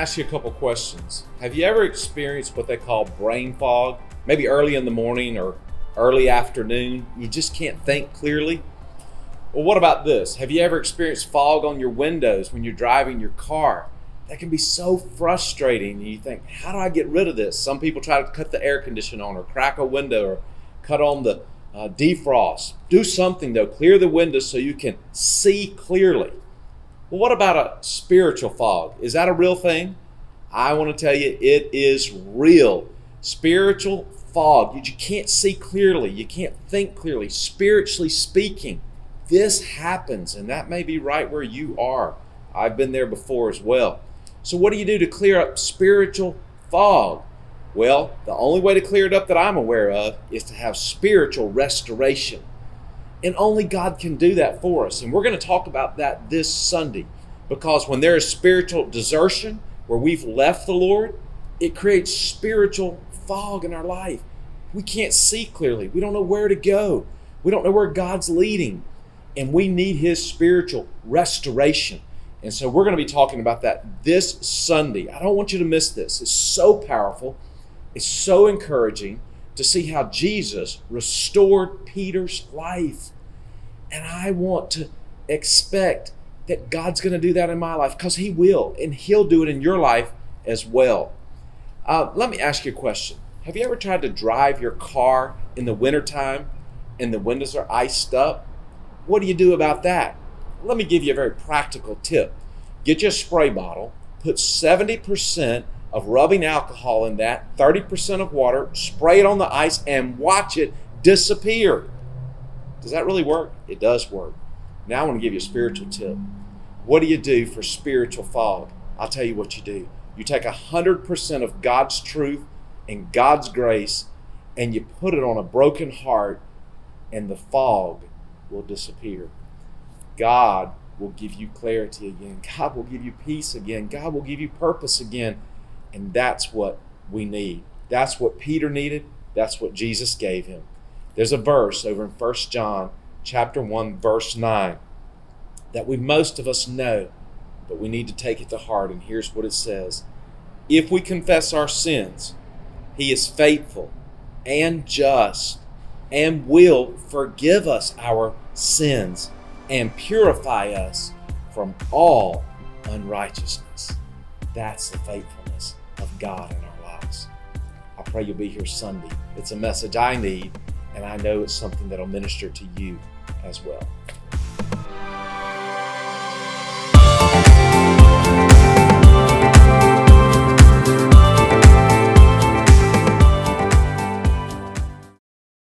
ask you a couple questions. Have you ever experienced what they call brain fog? Maybe early in the morning or early afternoon, you just can't think clearly? Well, what about this? Have you ever experienced fog on your windows when you're driving your car? That can be so frustrating. And you think, how do I get rid of this? Some people try to cut the air conditioner on or crack a window or cut on the defrost. Do something though, clear the windows so you can see clearly. Well, what about a spiritual fog? Is that a real thing? I want to tell you, it is real. Spiritual fog. You can't see clearly. You can't think clearly. Spiritually speaking, this happens, and that may be right where you are. I've been there before as well. So what do you do to clear up spiritual fog? Well, the only way to clear it up that I'm aware of is to have spiritual restoration. And only God can do that for us. And we're going to talk about that this Sunday, because when there is spiritual desertion, where we've left the Lord, it creates spiritual fog in our life. We can't see clearly. We don't know where to go. We don't know where God's leading. And we need His spiritual restoration. And so we're going to be talking about that this Sunday. I don't want you to miss this. It's so powerful. It's so encouraging to see how Jesus restored Peter's life. And I want to expect that God's going to do that in my life, because He will, and He'll do it in your life as well. Let me ask you a question. Have you ever tried to drive your car in the wintertime and the windows are iced up? What do you do about that? Let me give you a very practical tip. Get you a spray bottle, put 70% of rubbing alcohol in that, 30% of water, spray it on the ice, and watch it disappear. Does that really work? It does work. Now I want to give you a spiritual tip. What do you do for spiritual fog? I'll tell you what you do. You take 100% of God's truth and God's grace, and you put it on a broken heart, and the fog will disappear. God will give you clarity again. God will give you peace again. God will give you purpose again. And that's what we need. That's what Peter needed. That's what Jesus gave him. There's a verse over in 1 John chapter 1, verse 9 that most of us know, but we need to take it to heart. And here's what it says. If we confess our sins, He is faithful and just and will forgive us our sins and purify us from all unrighteousness. That's the faithfulness of God in our lives. I pray you'll be here Sunday. It's a message I need, and I know it's something that'll minister to you as well.